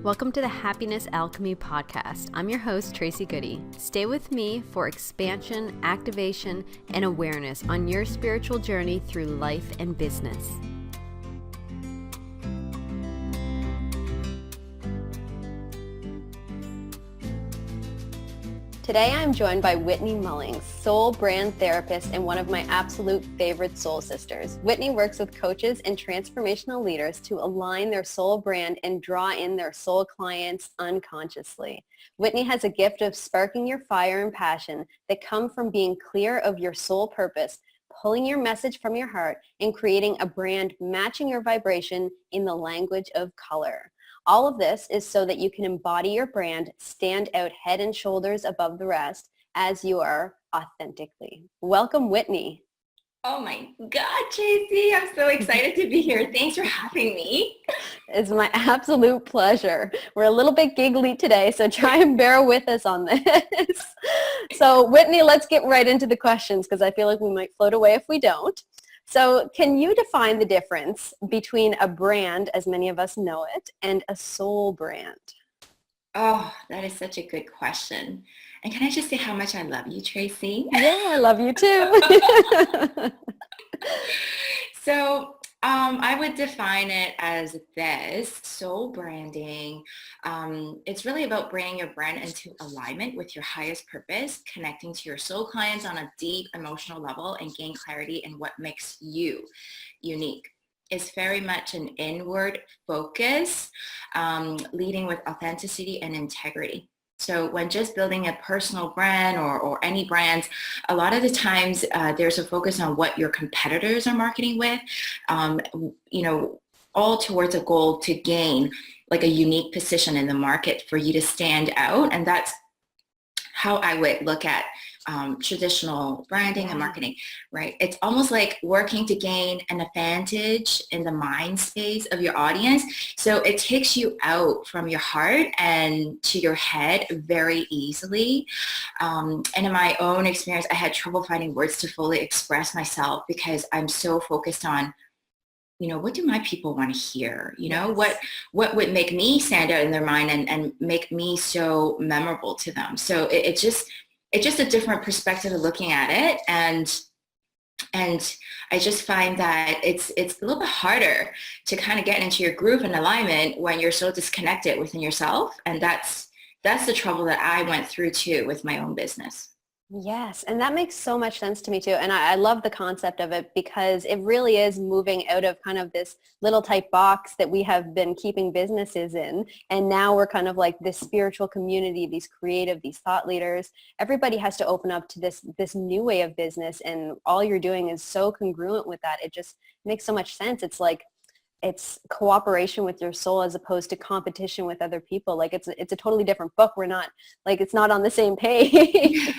Welcome to the Happiness Alchemy podcast. I'm your host, Tracy Goody. Stay with me for expansion, activation, and awareness on your spiritual journey through life and business. Today I'm joined by Whitney Mullings, soul brand therapist and one of my absolute favorite soul sisters. Whitney works with coaches and transformational leaders to align their soul brand and draw in their soul clients unconsciously. Whitney has a gift of sparking your fire and passion that come from being clear of your soul purpose, pulling your message from your heart, and creating a brand matching your vibration in the language of color. All of this is so that you can embody your brand, stand out head and shoulders above the rest as you are authentically. Welcome, Whitney. Oh my God, Tracy, I'm so excited to be here. Thanks for having me. It's my absolute pleasure. We're a little bit giggly today, so try and bear with us on this. So Whitney, let's get right into the questions because I feel like we might float away if we don't. So can you define the difference between a brand, as many of us know it, and a soul brand? Oh, that is such a good question. And can I just say how much I love you, Tracy? Yeah, I love you too. So I would define it as this: soul branding. It's really about bringing your brand into alignment with your highest purpose, connecting to your soul clients on a deep emotional level, and gain clarity in what makes you unique. It's very much an inward focus, leading with authenticity and integrity. So when just building a personal brand or any brands, a lot of the times there's a focus on what your competitors are marketing with, all towards a goal to gain like a unique position in the market for you to stand out. And that's how I would look at traditional branding and marketing, right? It's almost like working to gain an advantage in the mind space of your audience. So it takes you out from your heart and to your head very easily. And in my own experience, I had trouble finding words to fully express myself because I'm so focused on, what do my people want to hear? What would make me stand out in their mind and make me so memorable to them? So it's just a different perspective of looking at it. And I just find that it's a little bit harder to kind of get into your groove and alignment when you're so disconnected within yourself. And that's the trouble that I went through too with my own business. Yes, and that makes so much sense to me too. And I love the concept of it because it really is moving out of kind of this little type box that we have been keeping businesses in. And now we're kind of like this spiritual community, these creative, these thought leaders. Everybody has to open up to this new way of business. And all you're doing is so congruent with that. It just makes so much sense. It's like, it's cooperation with your soul as opposed to competition with other people. Like it's a totally different book. We're not like, it's not on the same page.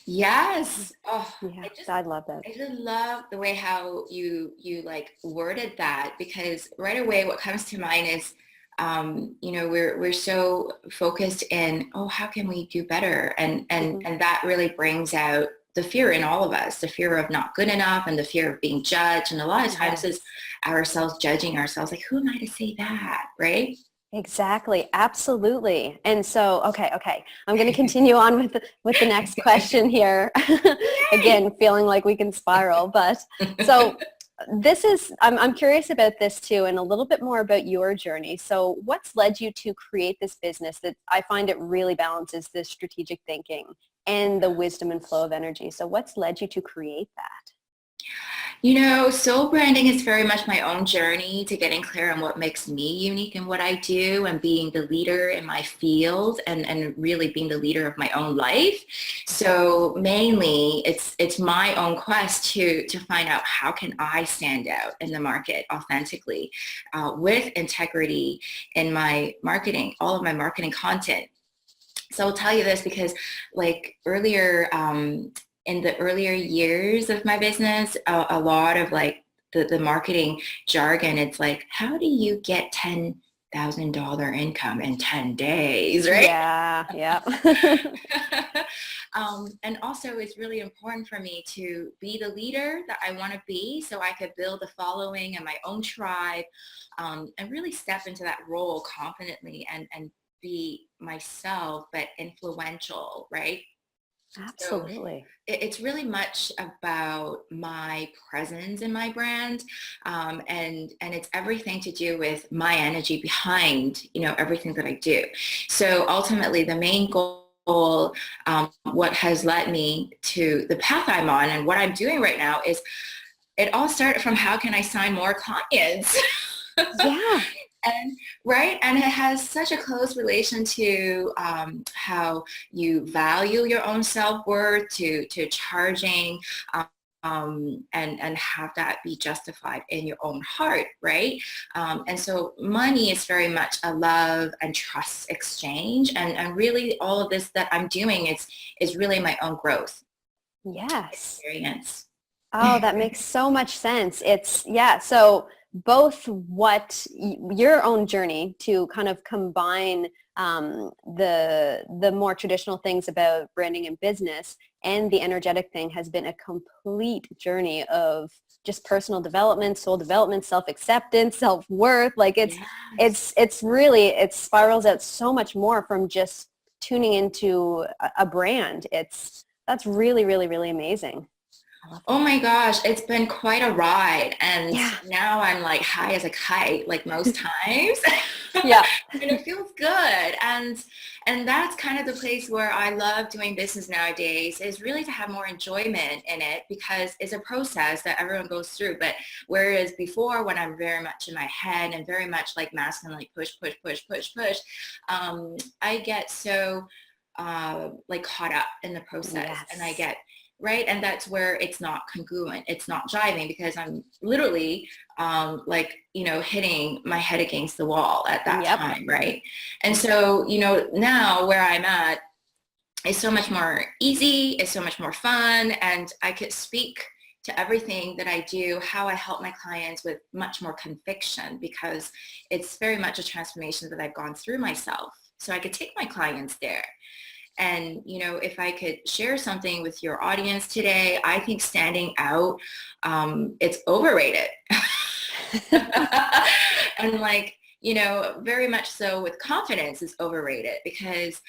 Yes. Oh, yeah, I love that. I just love the way how you like worded that, because right away what comes to mind is, we're so focused in, how can we do better? And that really brings out the fear in all of us, the fear of not good enough and the fear of being judged. And a lot of times is ourselves judging ourselves, like, who am I to say that, right? Exactly. Absolutely. And so, okay. I'm going to continue on with the next question here. Again, feeling like we can spiral, but so I'm curious about this too, and a little bit more about your journey. So what's led you to create this business that I find it really balances the strategic thinking and the wisdom and flow of energy? So what's led you to create that? Soul branding is very much my own journey to getting clear on what makes me unique in what I do and being the leader in my field and really being the leader of my own life. So mainly it's my own quest to find out how can I stand out in the market authentically with integrity in my marketing, all of my marketing content. So I'll tell you this because like earlier, in the earlier years of my business, a lot of like the marketing jargon, it's like, how do you get 10 $1,000 income in 10 days, right? Yeah, yeah. And also it's really important for me to be the leader that I want to be so I could build a following and my own tribe, and really step into that role confidently and be myself, but influential, right? So Absolutely. it's really much about my presence in my brand, and it's everything to do with my energy behind, everything that I do. So ultimately, the main goal, what has led me to the path I'm on and what I'm doing right now is it all started from how can I sign more clients? Yeah. And right, and it has such a close relation to how you value your own self-worth, to charging, and have that be justified in your own heart, right? And so money is very much a love and trust exchange, and really all of this that I'm doing is really my own growth Yes. experience. Oh, that makes so much sense. It's, yeah. So both your own journey to kind of combine the more traditional things about branding and business and the energetic thing has been a complete journey of just personal development, soul development, self-acceptance, self-worth. Like Yes. it's really, it spirals out so much more from just tuning into a brand. That's really, really, really amazing. I love Oh that. my gosh, it's been quite a ride. And Yeah. now I'm like high as a kite, like most times. Yeah. And it feels good. And that's kind of the place where I love doing business nowadays, is really to have more enjoyment in it, because it's a process that everyone goes through. But whereas before, when I'm very much in my head and very much like masculine, like push, push, push, push, push, I get so like caught up in the process, and I Yes. get right, and that's where it's not congruent, it's not jiving, because I'm literally like hitting my head against the wall at that Yep. time, right? And so now where I'm at is so much more easy, it's so much more fun, and I could speak to everything that I do, how I help my clients, with much more conviction, because it's very much a transformation that I've gone through myself, so I could take my clients there. And, if I could share something with your audience today, I think standing out, it's overrated. And like, very much so with confidence is overrated, because,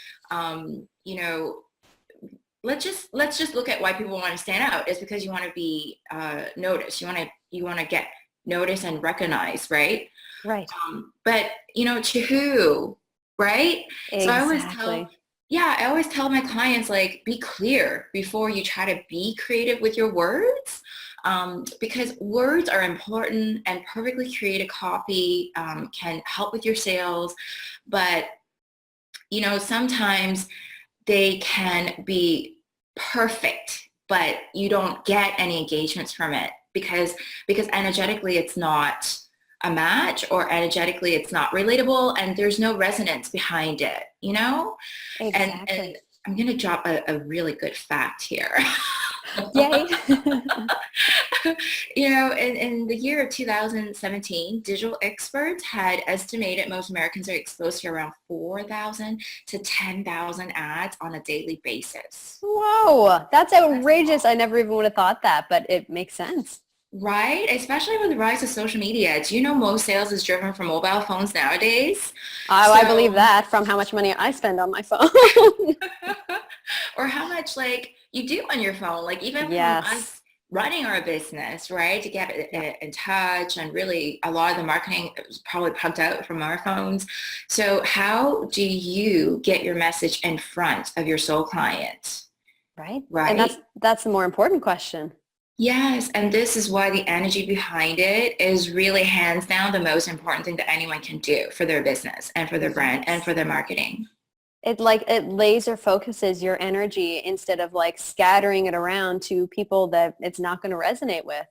let's just look at why people want to stand out. It's because you want to be noticed. You want to get noticed and recognized, right? Right. But to who, right? So Exactly. I always tell my clients, like, be clear before you try to be creative with your words, because words are important, and perfectly created copy can help with your sales. But sometimes they can be perfect, but you don't get any engagements from it, because energetically it's not a match, or energetically it's not relatable, and there's no resonance behind it, and Exactly. I'm going to drop a really good fact here. Yay. In the year of 2017, digital experts had estimated most Americans are exposed to around 4,000 to 10,000 ads on a daily basis. Whoa, that's That's a outrageous. lot. I never even would have thought that, but it makes sense. Right? Especially with the rise of social media. Do you know most sales is driven from mobile phones nowadays? Oh, I believe So, that from how much money I spend on my phone. or how much like you do on your phone, like even from Yes. us running our business, right? To get Yep. in touch, and really a lot of the marketing is probably pumped out from our phones. So how do you get your message in front of your soul client, Right. And that's right? that's the more important question. Yes, and this is why the energy behind it is really hands down the most important thing that anyone can do for their business and for their brand and Yes. for their marketing. It laser focuses your energy instead of like scattering it around to people that it's not going to resonate with.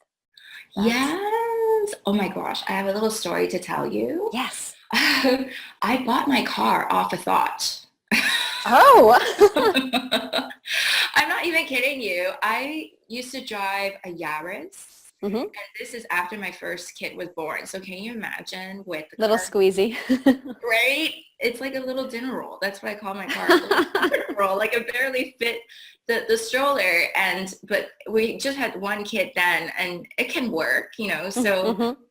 That's Yes. Oh my gosh, I have a little story to tell you. yes. I bought my car off a thought. Oh. I'm not even kidding you. I used to drive a Yaris, Mm-hmm. This is after my first kid was born. So can you imagine with the Little car, squeezy. right? It's like a little dinner roll. That's what I call my car, a little dinner roll. Like it barely fit the stroller. But we just had one kid then, and it can work, you know. So Mm-hmm.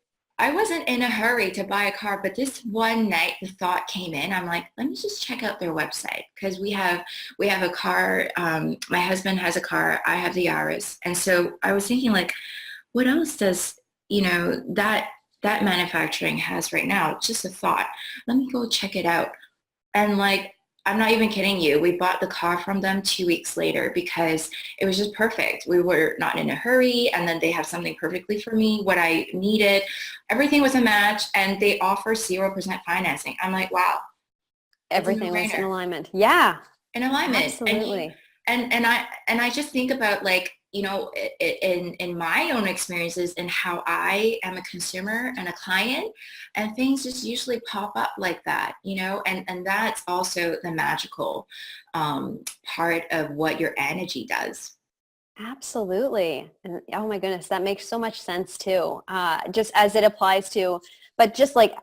I wasn't in a hurry to buy a car, but this one night the thought came in. I'm like, let me just check out their website, because we have a car. My husband has a car. I have the Yaris, and so I was thinking, like, what else does that manufacturing has right now? It's just a thought. Let me go check it out. And like, I'm not even kidding you. We bought the car from them 2 weeks later because it was just perfect. We were not in a hurry. And then they have something perfectly for me, what I needed. Everything was a match, and they offer 0% financing. I'm like, wow, it's a Everything was in no-brainer. alignment. Yeah, In alignment. absolutely. And I just think about, like, you know, in my own experiences and how I am a consumer and a client, and things just usually pop up like that, you know, and that's also the magical part of what your energy does. Absolutely. And oh my goodness, that makes so much sense too. Just as it applies to, but just like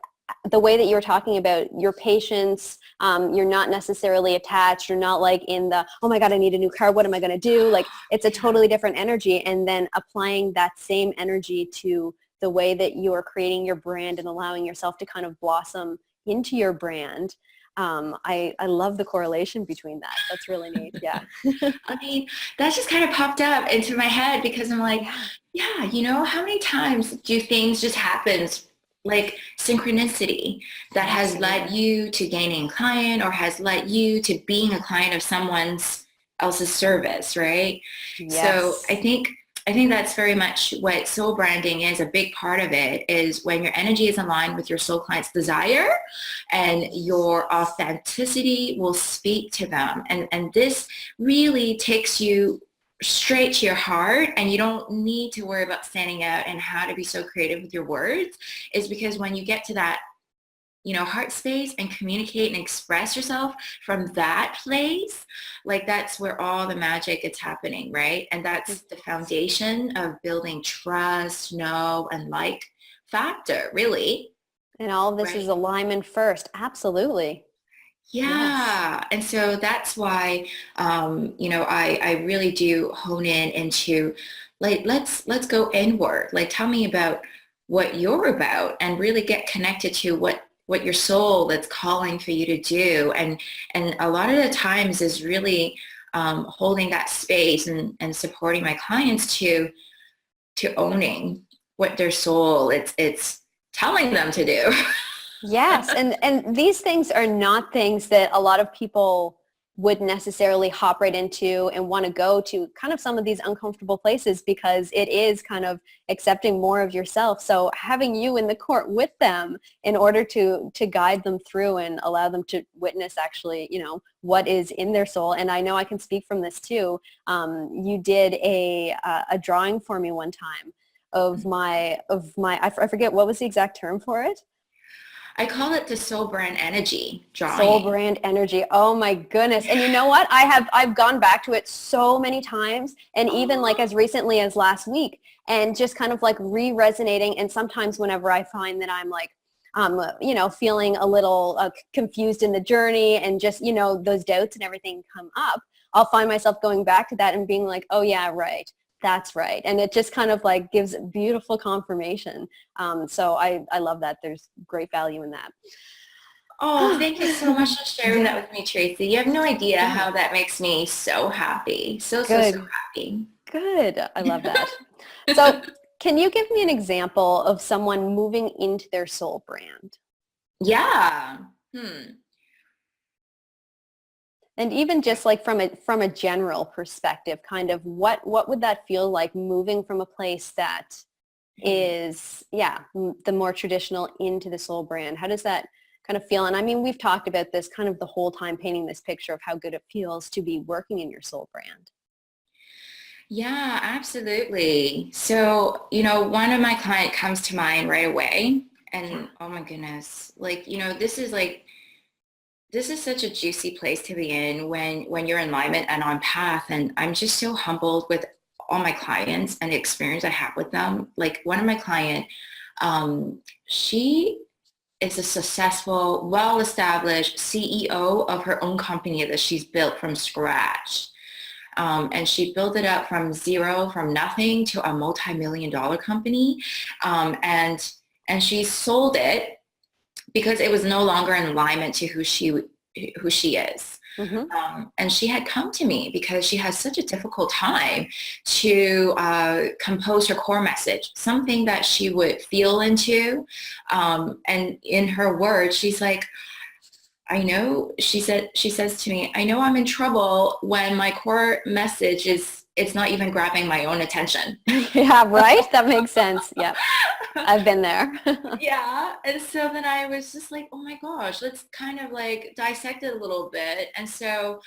the way that you were talking about your patients, you're not necessarily attached. You're not like in the, oh my God, I need a new car. What am I going to do? Like it's a totally different energy. And then applying that same energy to the way that you are creating your brand and allowing yourself to kind of blossom into your brand. I love the correlation between that. That's really neat. Yeah. I mean, that just kind of popped up into my head because I'm like, Yeah. yeah, you know, how many times do things just happen, like synchronicity, that has led Absolutely. you to gaining a client or has led you to being a client of someone else's service, right? So I Yes. think I think that's very much what soul branding is. A big part of it is when your energy is aligned with your soul client's desire, and your authenticity will speak to them. And this really takes you straight to your heart, and you don't need to worry about standing out and how to be so creative with your words, is because when you get to that, you know, heart space and communicate and express yourself from that place, like that's where all the magic is happening, right? And that's the foundation of building trust, know, and like factor, really, And all of this is right? alignment first. Absolutely. Yes. Yeah. And so that's why, you know, I really do hone in into, like, let's go inward. Like, tell me about what you're about, and really get connected to what your soul that's calling for you to do. And a lot of the times is really holding that space and supporting my clients to owning what their soul it's telling them to do. Yes. And these things are not things that a lot of people would necessarily hop right into and want to go to kind of some of these uncomfortable places, because it is kind of accepting more of yourself. So having you in the court with them in order to guide them through and allow them to witness actually, you know, what is in their soul. And I know I can speak from this too. You did a drawing for me one time I forget what was the exact term for it. I call it the soul brand energy Soul drawing. brand energy. Oh my goodness. And you know what? I've gone back to it so many times, and even like Oh, as recently as last week, and just kind of like re-resonating. And sometimes whenever I find that I'm like, you know, feeling a little confused in the journey, and just, you know, those doubts and everything come up, I'll find myself going back to that and being like, oh yeah, right. That's right. And it just kind of like gives beautiful confirmation. So I love that. There's great value in that. oh, thank you so much for sharing Yeah, that with me, Tracy. You have no idea yeah. how that makes me so happy. So, so, so Good, happy. good. I love that. So can you give me an example of someone moving into their soul brand? Yeah. Hmm. And even just like from a general perspective, kind of what would that feel like, moving from a place that Hmm. is, yeah, the more traditional into the soul brand? How does that kind of feel? And I mean, we've talked about this kind of the whole time, painting this picture of how good it feels to be working in your soul brand. Yeah, absolutely. So, you know, one of my client comes to mind right away. Yeah. And oh my goodness, like, you know, this is such a juicy place to be in when you're in alignment and on path. And I'm just so humbled with all my clients and the experience I have with them. Like one of my client, she is a successful, well-established CEO of her own company that she's built from scratch. And she built it up from zero, from nothing to a multi-million-dollar company. And she sold it because it was no longer in alignment to who she is. And she had come to me because she has such a difficult time to compose her core message, something that she would feel into. And in her words, she's like, I know, she says to me, I know I'm in trouble when my core message it's not even grabbing my own attention. Yeah, right? That makes sense. Yeah. I've been there. Yeah. And so then I was just like, oh my gosh, let's kind of like dissect it a little bit. And so,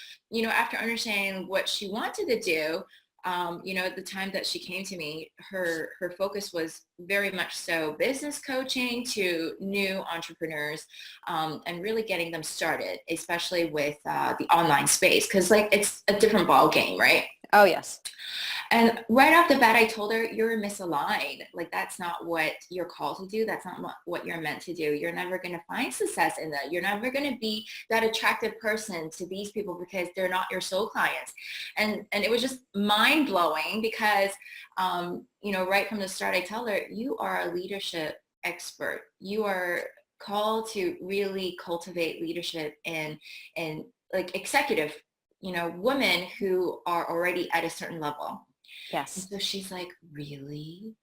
after understanding what she wanted to do, at the time that she came to me, her focus was very much so business coaching to new entrepreneurs, and really getting them started, especially with the online space, because like it's a different ball game, right? Oh, yes. And right off the bat, I told her, you're misaligned. Like, that's not what you're called to do. That's not what you're meant to do. You're never going to find success in that. You're never going to be that attractive person to these people because they're not your soul clients. And it was just mind blowing because, right from the start, I tell her, you are a leadership expert. You are called to really cultivate leadership and like executive, women who are already at a certain level. Yes. And so she's like, really?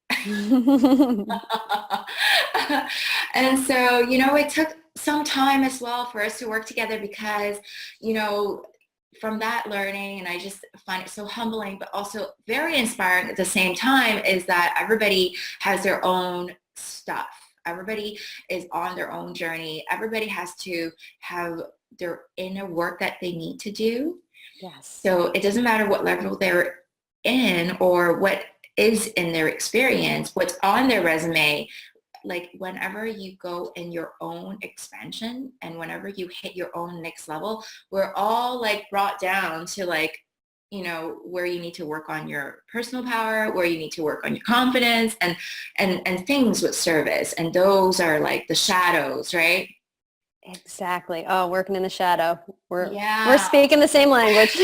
And so, it took some time as well for us to work together because, from that learning, and I just find it so humbling, but also very inspiring at the same time, is that everybody has their own stuff. Everybody is on their own journey. Everybody has to have their inner work that they need to do. Yes. So it doesn't matter what level they're in or what is in their experience, what's on their resume. Like whenever you go in your own expansion and whenever you hit your own next level, we're all like brought down to like, where you need to work on your personal power, where you need to work on your confidence and things with service. And those are like the shadows, right? Exactly. Oh, working in the shadow. We're Yeah. speaking the same language.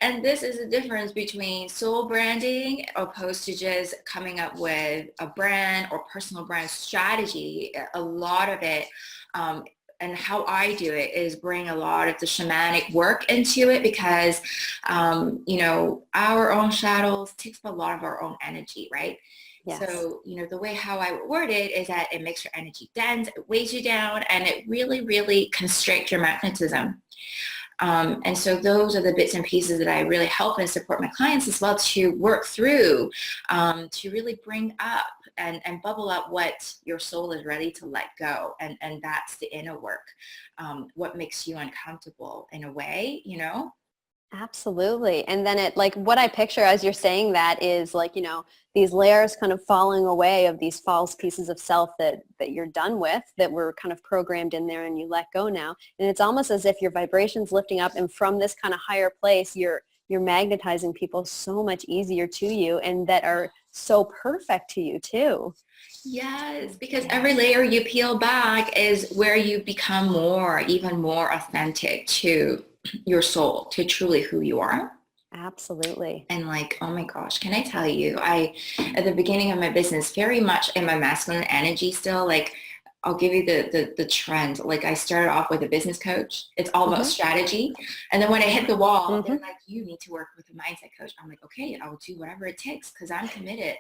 And this is the difference between soul branding opposed to just coming up with a brand or personal brand strategy. A lot of it, and how I do it, is bring a lot of the shamanic work into it because, our own shadows takes a lot of our own energy, right? Yes. So, the way how I would word it is that it makes your energy dense, it weighs you down, and it really, really constricts your magnetism. And so those are the bits and pieces that I really help and support my clients as well to work through, to really bring up and bubble up what your soul is ready to let go. And that's the inner work. What makes you uncomfortable in a way, Absolutely. And then it, like, what I picture as you're saying that is like, these layers kind of falling away of these false pieces of self that you're done with, that were kind of programmed in there and you let go now. And it's almost as if your vibration's lifting up, and from this kind of higher place, you're magnetizing people so much easier to you and that are so perfect to you too. Yes, because every layer you peel back is where you become even more authentic to your soul, to truly who you are. Absolutely. And like, oh my gosh, can I tell you, at the beginning of my business, very much in my masculine energy still, like, I'll give you the trend. Like, I started off with a business coach. It's all about strategy. And then when I hit the wall, they're like, you need to work with a mindset coach. I'm like, okay, I'll do whatever it takes because I'm committed,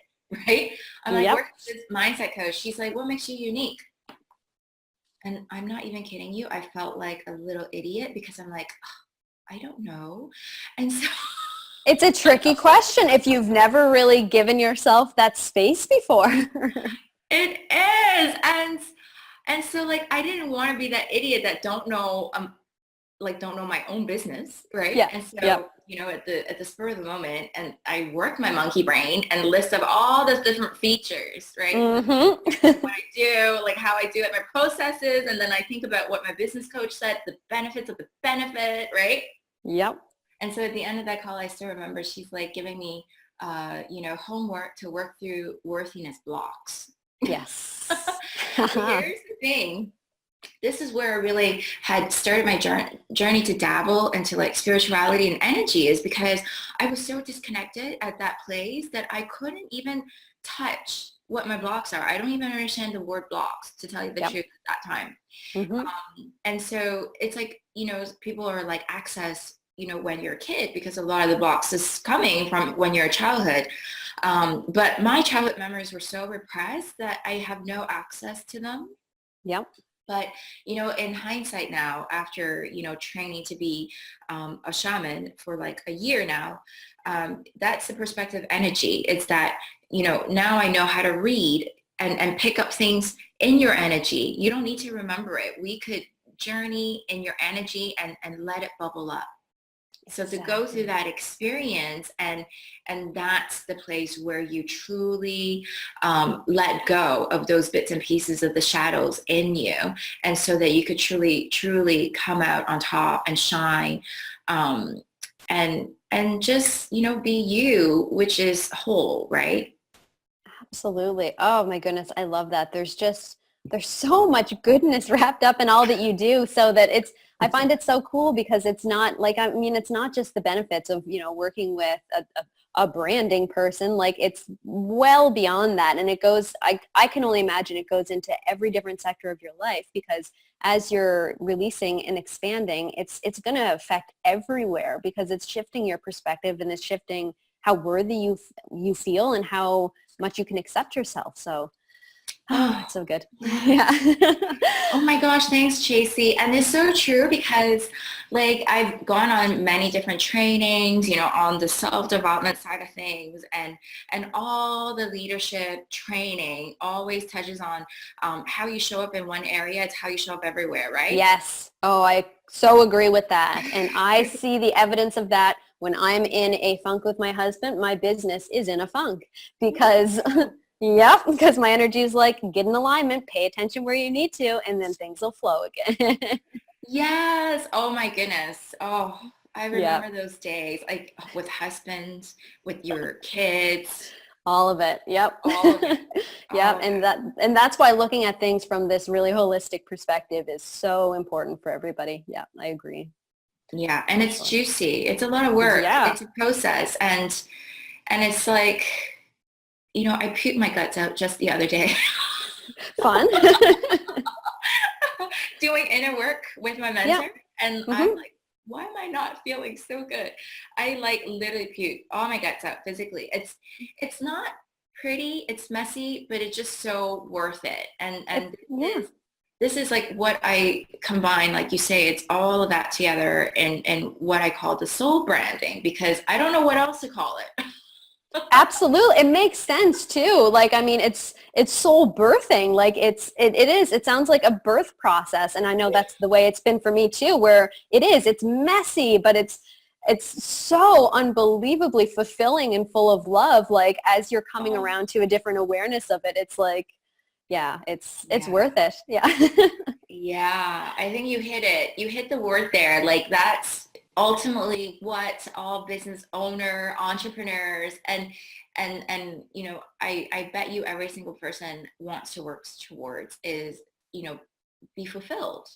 right? I'm like, work with this mindset coach. She's like, what makes you unique? And I'm not even kidding you. I felt like a little idiot because I'm like, oh, I don't know. And so it's a tricky question if you've never really given yourself that space before. It is. And so like, I didn't want to be that idiot that don't know my own business. Right. Yeah. And so, at the spur of the moment, and I work my monkey brain and list of all the different features, right? What I do, like how I do it, my processes. And then I think about what my business coach said, the benefits of the benefit, right? Yep. And so at the end of that call, I still remember she's like giving me, homework to work through worthiness blocks. Yes. But here's the thing. This is where I really had started my journey to dabble into like spirituality and energy, is because I was so disconnected at that place that I couldn't even touch what my blocks are. I don't even understand the word blocks, to tell you the Yep. truth, at that time. And so it's like, people are like, access, when you're a kid, because a lot of the blocks is coming from when you're a childhood. But my childhood memories were so repressed that I have no access to them. Yep. But, in hindsight now, after, training to be a shaman for like a year now, that's the perspective energy. It's that, now I know how to read and pick up things in your energy. You don't need to remember it. We could journey in your energy and let it bubble up. So to go through that experience, and that's the place where you truly let go of those bits and pieces of the shadows in you, and so that you could truly come out on top and shine, and just be you, which is whole, right? Absolutely. Oh my goodness. I love that. There's so much goodness wrapped up in all that you do, so that I find it so cool, because it's not like, it's not just the benefits of, working with a branding person. Like, it's well beyond that. And it goes, I can only imagine it goes into every different sector of your life, because as you're releasing and expanding, it's going to affect everywhere, because it's shifting your perspective, and it's shifting how worthy you feel and how much you can accept yourself. So, it's so good. Yeah. Oh my gosh, thanks, Tracy. And it's so true, because like I've gone on many different trainings, on the self-development side of things, and all the leadership training always touches on how you show up in one area. It's how you show up everywhere, right? Yes. Oh, I so agree with that. And I see the evidence of that when I'm in a funk with my husband. My business is in a funk, because yep, because my energy is like, get in alignment, pay attention where you need to, and then things will flow again. Yes. Oh my goodness. Oh, I Yep. remember those days, like with husbands, with your kids. All of it. Yep. All of it. All Yep. of And it. that's why looking at things from this really holistic perspective is so important for everybody. Yeah, I agree. Yeah. And For it's sure. juicy. It's a lot of work. Yeah. It's a process. And it's like, I puked my guts out just the other day. Fun. Doing inner work with my Yeah. mentor. And I'm Mm-hmm. like, why am I not feeling so good? I like literally puked all my guts out physically. It's not pretty, it's messy, but it's just so worth it. And Yeah. this is like what I combine, like you say, it's all of that together in what I call the soul branding, because I don't know what else to call it. Absolutely. It makes sense too. Like, it's soul birthing. Like, it sounds like a birth process. And I know that's the way it's been for me too, where it's messy, but it's so unbelievably fulfilling and full of love. Like, as you're coming Oh, around to a different awareness of it, it's like, yeah, it's yeah. worth it. Yeah. Yeah, I think you hit it. You hit the word there. Like, that's ultimately what all business owner, entrepreneurs, and I bet you every single person wants to work towards is, be fulfilled,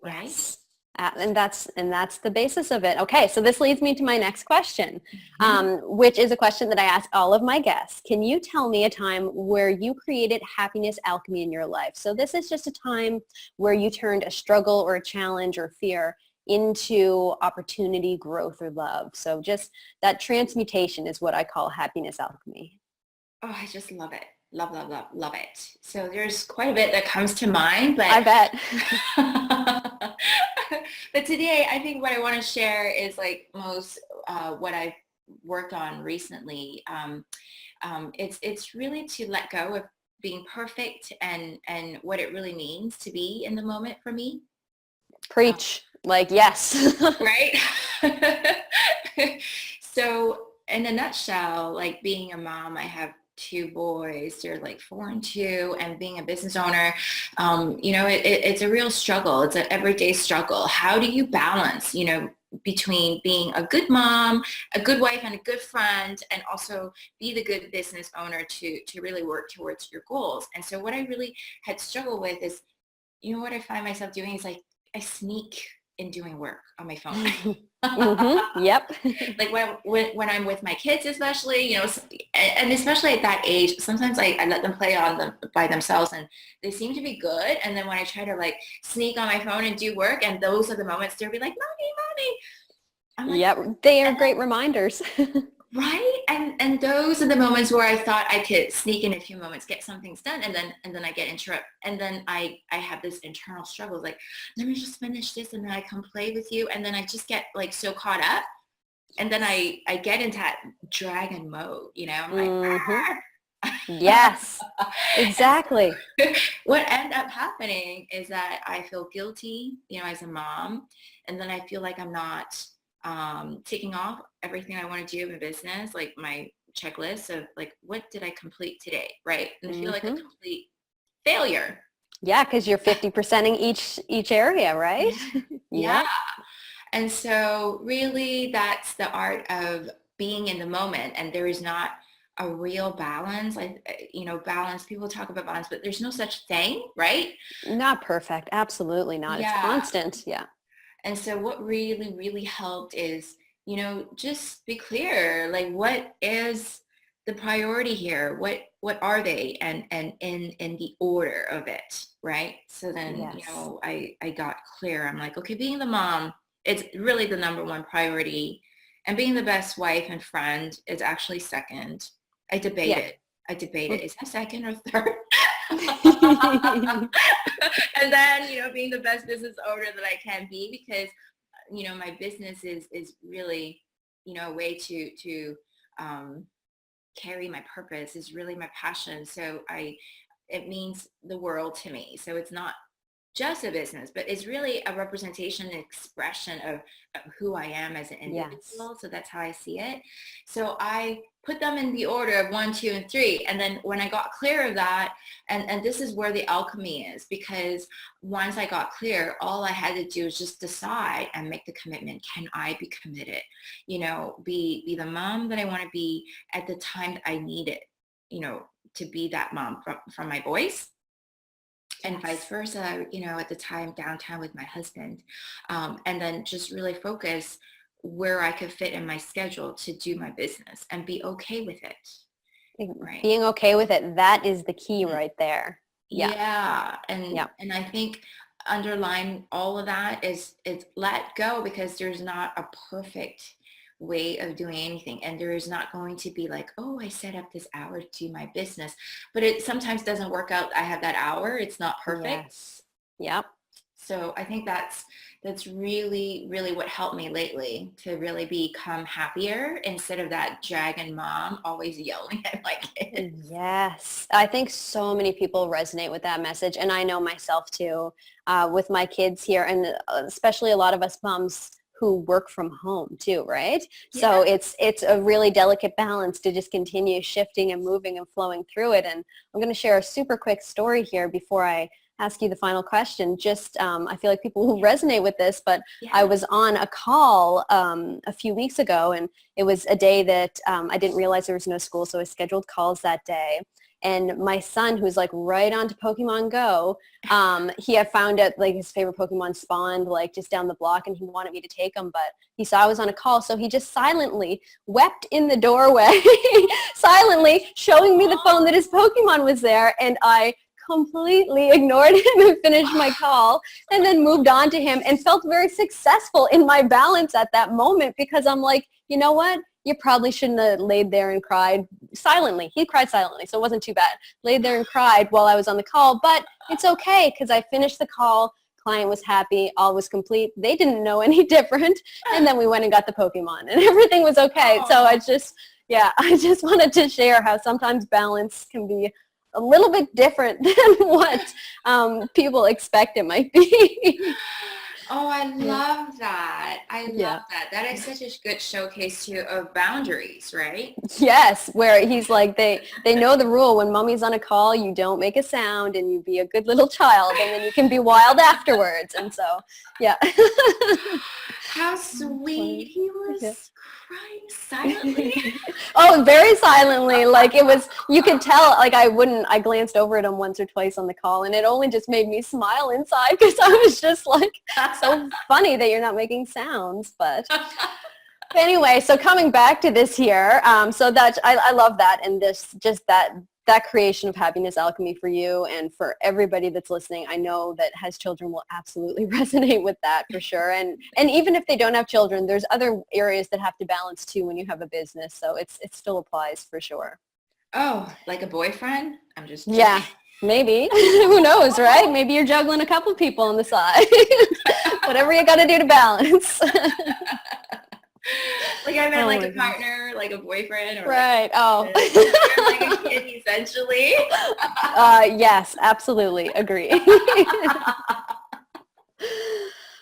right? Yes. And that's the basis of it. Okay, so this leads me to my next question, Mhm. which is a question that I ask all of my guests. Can you tell me a time where you created happiness alchemy in your life? So this is just a time where you turned a struggle or a challenge or fear into opportunity, growth, or love. So just that transmutation is what I call happiness alchemy. Oh, I just love it. Love, love, love, love it. So there's quite a bit that comes to mind, but I bet. but today I think what I want to share is like most what I've worked on recently. It's really to let go of being perfect and what it really means to be in the moment for me. Um, Preach. Like, yes. right? So in a nutshell, like being a mom, I have two boys. They're like 4 and 2, and being a business owner, it's a real struggle. It's an everyday struggle. How do you balance, between being a good mom, a good wife, and a good friend, and also be the good business owner to really work towards your goals. And so what I really had struggled with is, what I find myself doing is like I sneak in doing work on my phone. Mm-hmm. Yep. Like when I'm with my kids, especially, and especially at that age, sometimes I let them play on them by themselves and they seem to be good. And then when I try to like sneak on my phone and do work, and those are the moments they'll be like, mommy. I'm like, yep. They are great reminders. right. And those are the moments where I thought I could sneak in a few moments, get some things done. And then I get interrupted. And then I have this internal struggle, like, let me just finish this. And then I come play with you. And then I just get like so caught up. And then I get into that dragon mode, I'm like, mm-hmm. Yes, exactly. What ended up happening is that I feel guilty, as a mom. And then I feel like I'm not taking off everything I want to do in business, like my checklist of like, what did I complete today? Right. And I feel like a complete failure. Yeah. Cause you're 50%ing each area, right? Yeah. And so really that's the art of being in the moment. And there is not a real balance. Balance, people talk about balance, but there's no such thing, right? Not perfect. Absolutely not. Yeah. It's constant. Yeah. And so what really, really helped is, just be clear, like what is the priority here? What are they? And in the order of it, right? So then, Yes. I got clear. I'm like, okay, being the mom, it's really the number one priority. And being the best wife and friend is actually second. I debated. Is that second or third? And then, being the best business owner that I can be, because, my business is really, a way to carry my purpose, is really my passion. So it means the world to me. So it's not just a business, but it's really a representation and expression of who I am as an individual. Yes. So that's how I see it. So I put them in the order of 1, 2, and 3. And then when I got clear of that, and this is where the alchemy is, because once I got clear, all I had to do was just decide and make the commitment. Can I be committed? Be the mom that I want to be at the time that I need it, to be that mom from my boys. And vice versa, at the time downtown with my husband. And then just really focus where I could fit in my schedule to do my business and be okay with it. Right. Being okay with it, that is the key right there. Yeah. And I think underlying all of that is let go, because there's not a perfect way of doing anything, and there is not going to be like, oh, I set up this hour to do my business, but it sometimes doesn't work out. I have that hour, it's not perfect. Yes. Yep. So I think that's really, really what helped me lately to really become happier, instead of that dragon mom always yelling at my kids. Yes. I think so many people resonate with that message, and I know myself too, with my kids here, and especially a lot of us moms who work from home too, right? Yeah. So it's a really delicate balance to just continue shifting and moving and flowing through it. And I'm going to share a super quick story here before I ask you the final question. Just I feel like people will resonate with this, but I was on a call a few weeks ago, and it was a day that I didn't realize there was no school, so I scheduled calls that day. And my son, who's like right onto Pokemon Go, he had found out like his favorite Pokemon spawned like just down the block, and he wanted me to take him, but he saw I was on a call, so he just silently wept in the doorway, silently showing me the phone that his Pokemon was there, and I completely ignored him and finished my call, and then moved on to him, and felt very successful in my balance at that moment, because I'm like, you know what? You probably shouldn't have laid there and cried silently. He cried silently, so it wasn't too bad. Laid there and cried while I was on the call, but it's okay because I finished the call. Client was happy. All was complete. They didn't know any different. And then we went and got the Pokemon, and everything was okay. Aww. So I just wanted to share how sometimes balance can be a little bit different than what people expect it might be. Oh, I Yeah. love that. I love Yeah. that. That is such a good showcase too of boundaries, right? Yes, where he's like, they know the rule. When mommy's on a call, you don't make a sound and you be a good little child, and then you can be wild afterwards. And so, yeah. How sweet. Funny. He Yeah. was crying silently. Oh, very silently. Like it was, you could tell, like I glanced over at him once or twice on the call, and it only just made me smile inside because I was just like, so funny that you're not making sounds. But anyway, so coming back to this here, so that I love that, and this just that creation of happiness alchemy for you and for everybody that's listening. I know that has children will absolutely resonate with that for sure. And even if they don't have children, there's other areas that have to balance too when you have a business. So it still applies for sure. Oh, like a boyfriend? I'm just kidding. Yeah, maybe. Who knows, right? Maybe you're juggling a couple people on the side. Whatever you got to do to balance. Like I meant Oh like my a partner, like a boyfriend, or right. Oh. like a kid, essentially. Yes, absolutely. Agree.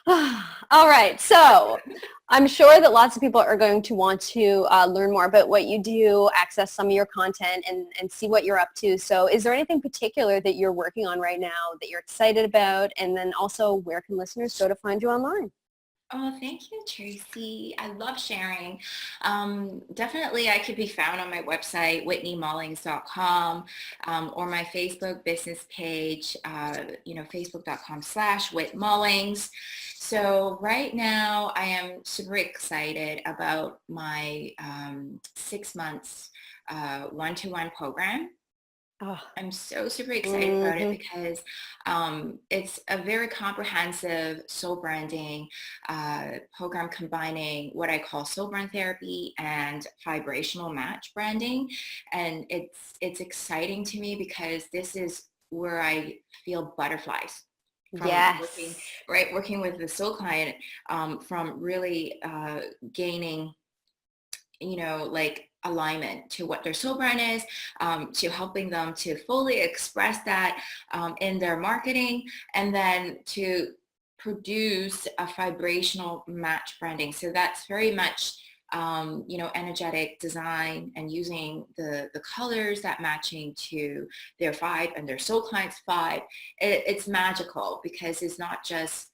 All right. So I'm sure that lots of people are going to want to learn more about what you do, access some of your content, and see what you're up to. So is there anything particular that you're working on right now that you're excited about? And then also, where can listeners go to find you online? Oh, thank you, Tracy. I love sharing. Definitely, I could be found on my website, whitneymullings.com, or my Facebook business page, facebook.com/whitmullings. So right now, I am super excited about my 6 months one-to-one program. Oh, I'm so super excited about it because it's a very comprehensive soul branding program combining what I call soul brand therapy and vibrational match branding. And it's exciting to me because this is where I feel butterflies from working, yes. right? Working with the soul client, from really gaining, like alignment to what their soul brand is, to helping them to fully express that in their marketing, and then to produce a vibrational match branding. So that's very much, energetic design and using the colors that matching to their vibe and their soul client's vibe. It's magical because it's not just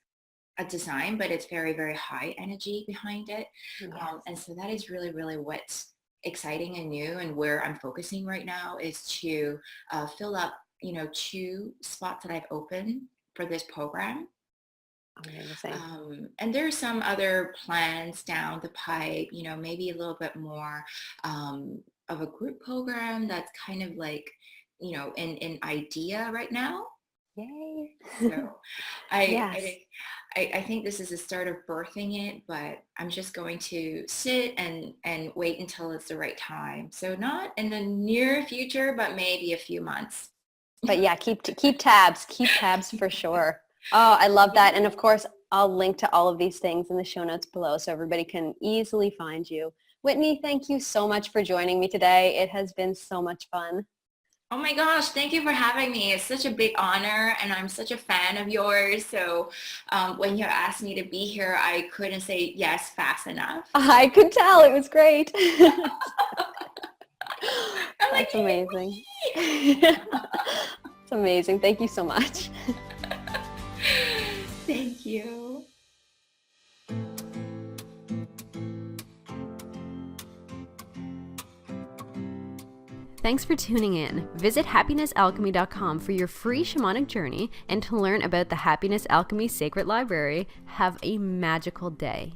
a design, but it's very, very high energy behind it. Yes. And so that is really, really what's exciting and new, and where I'm focusing right now is to fill up, 2 spots that I've opened for this program. Amazing. And there's some other plans down the pipe, maybe a little bit more of a group program that's kind of like, in idea right now. Yay. So I, Yes. I think this is the start of birthing it, but I'm just going to sit and wait until it's the right time. So not in the near future, but maybe a few months. But yeah, keep tabs for sure. Oh, I love that. And of course, I'll link to all of these things in the show notes below so everybody can easily find you. Whitney, thank you so much for joining me today. It has been so much fun. Oh my gosh, thank you for having me. It's such a big honor, and I'm such a fan of yours. So when you asked me to be here, I couldn't say yes fast enough. I could tell. It was great. I'm like, That's amazing. It's amazing. Thank you so much. thank you. Thanks for tuning in. Visit happinessalchemy.com for your free shamanic journey and to learn about the Happiness Alchemy Sacred Library. Have a magical day.